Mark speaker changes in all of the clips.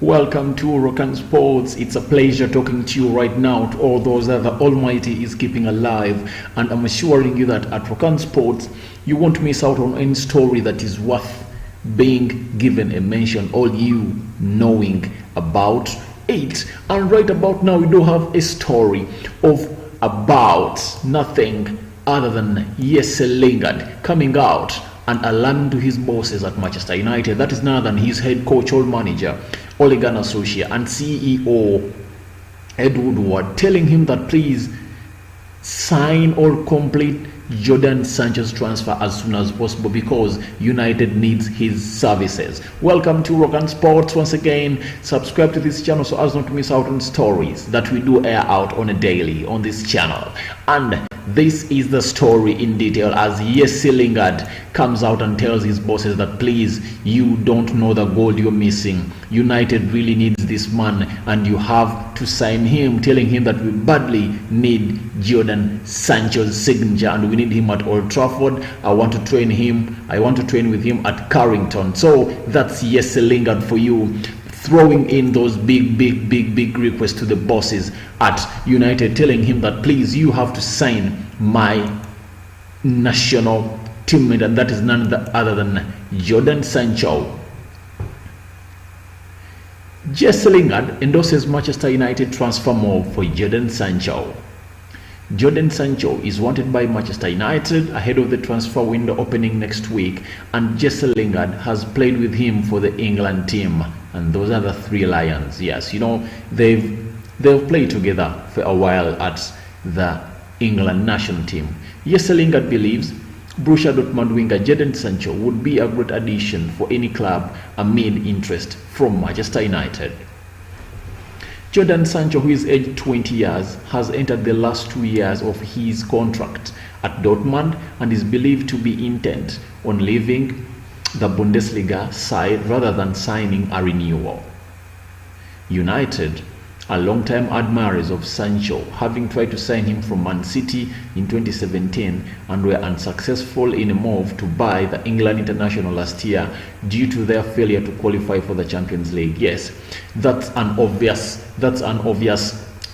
Speaker 1: Welcome to Rock and Sports. It's a pleasure talking to you right now, to all those that the Almighty is keeping alive. And I'm assuring you that at Rock and Sports, you won't miss out on any story that is worth being given a mention, all you knowing about it. And right about now, we do have a story of about nothing other than Lingard coming out and alarming to his bosses at Manchester United. That is none other than his head coach or manager, Ole Gunnar Solskjaer, and CEO Ed Woodward, telling him that please sign or complete Jadon Sancho's transfer as soon as possible because United needs his services. Welcome to Rock and Sports once again. Subscribe to this channel so as not to miss out on stories that we do air out on a daily on this channel. And this is the story in detail as Lingard comes out and tells his bosses that please, you don't know the goal you're missing. United really needs this man and you have to sign him, telling him that we badly need Jadon Sancho's signature and we need him at Old Trafford. I want to train with him at Carrington. So that's Lingard for you, throwing in those big requests to the bosses at United, telling him that please, you have to sign my national teammate, and that is none other than Jadon Sancho. Lingard endorses Manchester United transfer move for Jadon Sancho. Jadon Sancho is wanted by Manchester United ahead of the transfer window opening next week, and Lingard has played with him for the England team, and those are the three Lions. Yes, you know, they've played together for a while at the England national team. Lingard believes Borussia Dortmund winger Jadon Sancho would be a great addition for any club amid interest from Manchester United. Jadon Sancho, who is aged 20 years, has entered the last 2 years of his contract at Dortmund and is believed to be intent on leaving the Bundesliga side rather than signing a renewal. United are long-time admirers of Sancho, having tried to sign him from Man City in 2017 and were unsuccessful in a move to buy the England international last year due to their failure to qualify for the Champions League. Yes, that's an obvious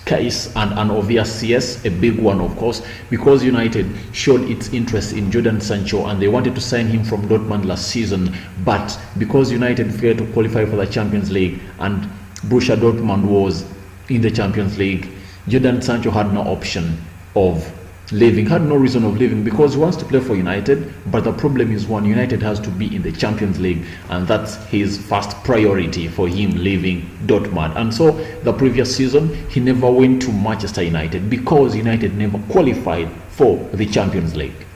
Speaker 1: case and an obvious yes, a big one of course, because United showed its interest in Jadon Sancho and they wanted to sign him from Dortmund last season, but because United failed to qualify for the Champions League and Borussia Dortmund was in the Champions League, Jadon Sancho had no option of leaving, had no reason of leaving, because he wants to play for United, but the problem is one, United has to be in the Champions League, and that's his first priority for him leaving Dortmund. And so the previous season he never went to Manchester United because United never qualified for the Champions League.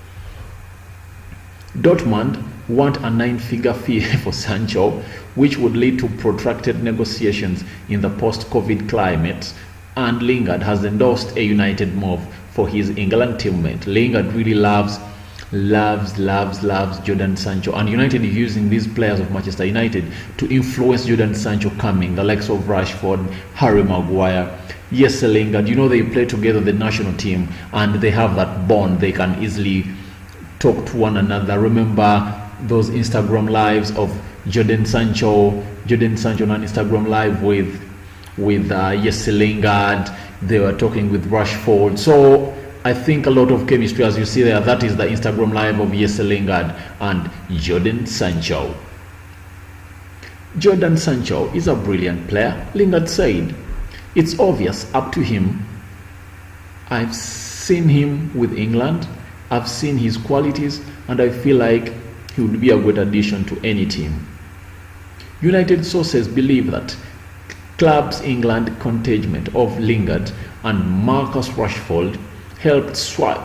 Speaker 1: Dortmund want a 9-figure fee for Sancho, which would lead to protracted negotiations in the post-COVID climate, and Lingard has endorsed a United move for his England teammate. Lingard really loves Jadon Sancho, and United is using these players of Manchester United to influence Jadon Sancho coming, the likes of Rashford, Harry Maguire. Lingard, you know, they play together the national team and they have that bond, they can easily talk to one another. Remember those Instagram lives of Jadon Sancho on an Instagram live with Lingard. They were talking with Rashford. So I think a lot of chemistry, as you see there. That is the Instagram live of Lingard and Jadon Sancho. Jadon Sancho is a brilliant player, Lingard said. It's obvious, up to him. I've seen him with England, I've seen his qualities, and I feel like he would be a good addition to any team. United sources believe that club's England contingent of Lingard and Marcus Rashford helped swipe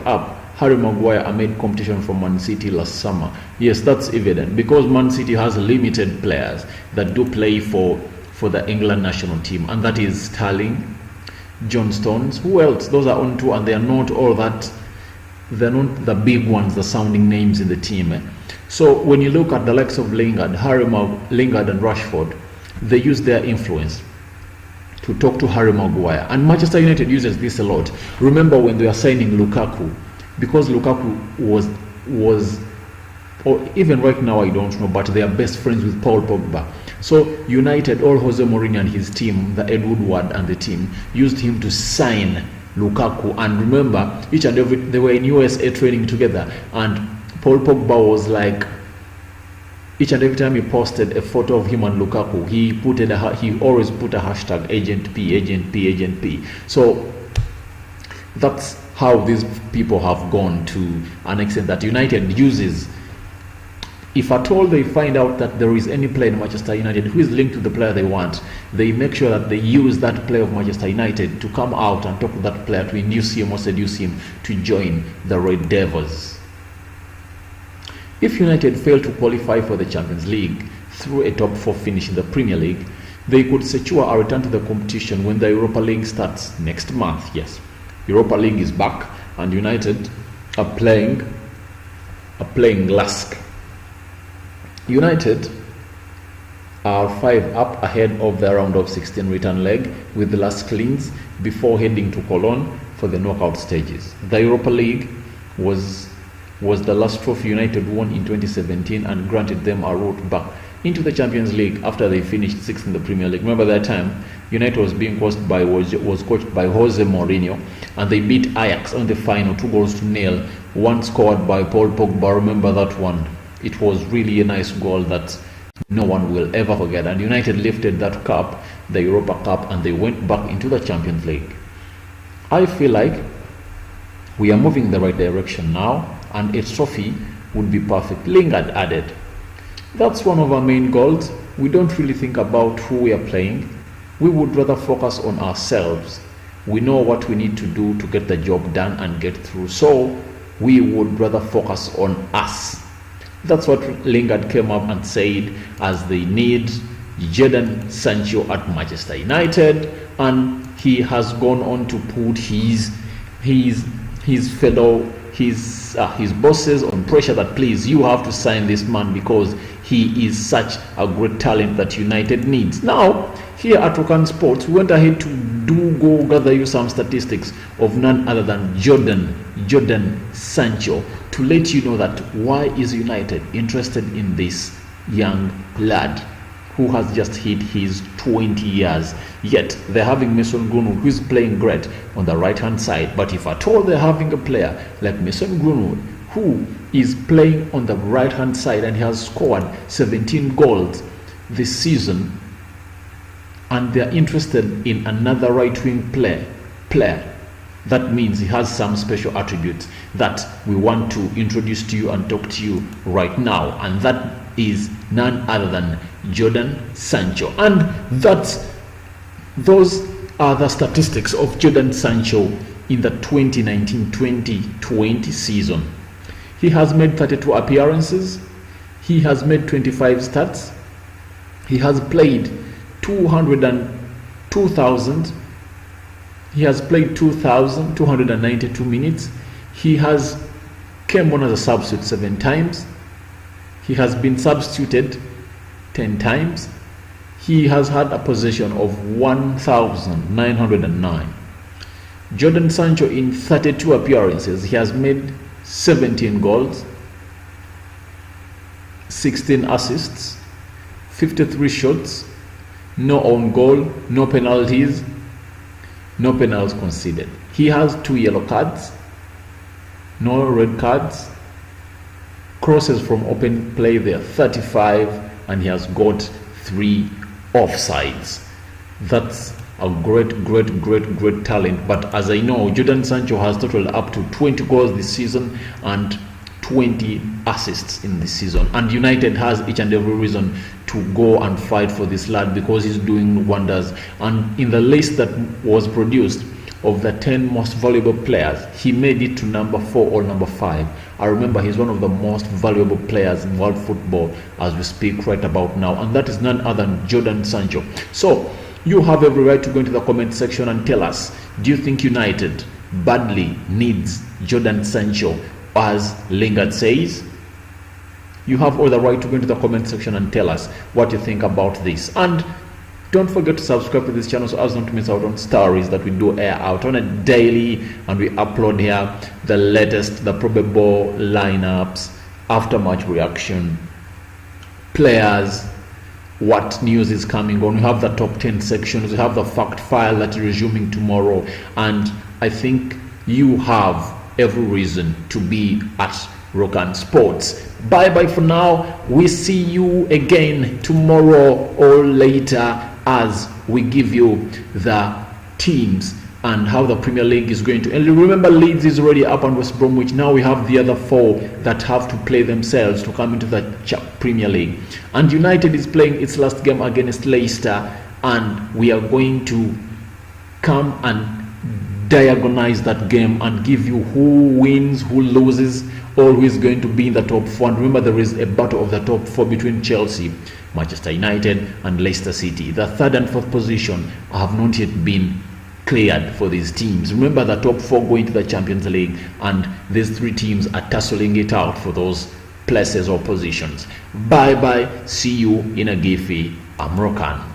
Speaker 1: up Harry Maguire amid competition from Man City last summer. Yes, that's evident because Man City has limited players that do play for the England national team, and that is Sterling, John Stones. Who else? Those are on tour and they are not all that. They're not the big ones, the sounding names in the team. So when you look at the likes of Lingard and Rashford, they use their influence to talk to Harry Maguire. And Manchester United uses this a lot. Remember when they were signing Lukaku, because Lukaku was or even right now I don't know, but they are best friends with Paul Pogba. So United, all Jose Mourinho and his team, the Ed Woodward and the team, used him to sign Lukaku. And remember, each and every, they were in USA training together, and Paul Pogba was like, each and every time he posted a photo of him and Lukaku, he always put a hashtag Agent P, Agent P, Agent P. So that's how these people have gone to an extent that United uses. If at all they find out that there is any player in Manchester United who is linked to the player they want, they make sure that they use that player of Manchester United to come out and talk to that player to induce him or seduce him to join the Red Devils. If United fail to qualify for the Champions League through a top 4 finish in the Premier League, they could secure a return to the competition when the Europa League starts next month. Yes, Europa League is back, and United are playing Lask. United are 5 up ahead of the round of 16 return leg with the last cleans before heading to Cologne for the knockout stages. The Europa League was the last trophy United won in 2017 and granted them a route back into the Champions League after they finished 6th in the Premier League. Remember that time United was being coached by Jose Mourinho, and they beat Ajax on the final 2-0, one scored by Paul Pogba. Remember that one? It was really a nice goal that no one will ever forget. And United lifted that cup, the Europa Cup, and they went back into the Champions League. I feel like we are moving in the right direction now, and a trophy would be perfect. Lingard added. That's one of our main goals. We don't really think about who we are playing. We would rather focus on ourselves. We know what we need to do to get the job done and get through. So we would rather focus on us. That's what Lingard came up and said, as they need Jadon Sancho at Manchester United, and he has gone on to put his bosses on pressure that, please, you have to sign this man because he is such a great talent that United needs. Now, here at Rokan Sports, we went ahead to go gather you some statistics of none other than Jadon Sancho, to let you know that why is United interested in this young lad who has just hit his 20 years. Yet they're having Mason Greenwood, who is playing great on the right hand side. But if at all they're having a player like Mason Greenwood, who is playing on the right hand side and he has scored 17 goals this season, and they're interested in another right wing player, that means he has some special attributes that we want to introduce to you and talk to you right now, and that is none other than Jadon Sancho. And those are the statistics of Jadon Sancho in the 2019-2020 season. He has made 32 appearances, he has made 25 starts, he has played 2,292 minutes. He has came on as a substitute 7 times. He has been substituted 10 times. He has had a possession of 1,909. Jadon Sancho, in 32 appearances, he has made 17 goals, 16 assists, 53 shots, no own goal, no penalties, no penalties conceded. He has 2 yellow cards, no red cards, crosses from open play, there are 35, and he has got 3 offsides. That's a great talent. But as I know, Jadon Sancho has totaled up to 20 goals this season and 20 assists in this season, and United has each and every reason to go and fight for this lad because he's doing wonders. And in the list that was produced of the 10 most valuable players, he made it to number 4 or number 5. I remember he's one of the most valuable players in world football as we speak right about now, and that is none other than Jadon Sancho. So you have every right to go into the comment section and tell us, do you think United badly needs Jadon Sancho, as Lingard says? You have all the right to go into the comment section and tell us what you think about this. And don't forget to subscribe to this channel so as not to miss out on stories that we do air out on a daily, and we upload here the latest, the probable lineups, after match reaction, players, what news is coming on. We have the top 10 sections, we have the fact file that is resuming tomorrow, and I think you have every reason to be at Rokan Sports. Bye bye for now. We see you again tomorrow or later as we give you the teams and how the Premier League is going to. And remember, Leeds is already up on West Bromwich. Now we have the other 4 that have to play themselves to come into the Premier League. And United is playing its last game against Leicester, and we are going to come and diagonalize that game and give you who wins, who loses, or who is going to be in the top 4. And remember, there is a battle of the top 4 between Chelsea, Manchester United, and Leicester City. The 3rd and 4th position have not yet been cleared for these teams. Remember, the top 4 going to the Champions League, and these 3 teams are tussling it out for those places or positions. Bye bye. See you in a Giffy. I'm Rokan.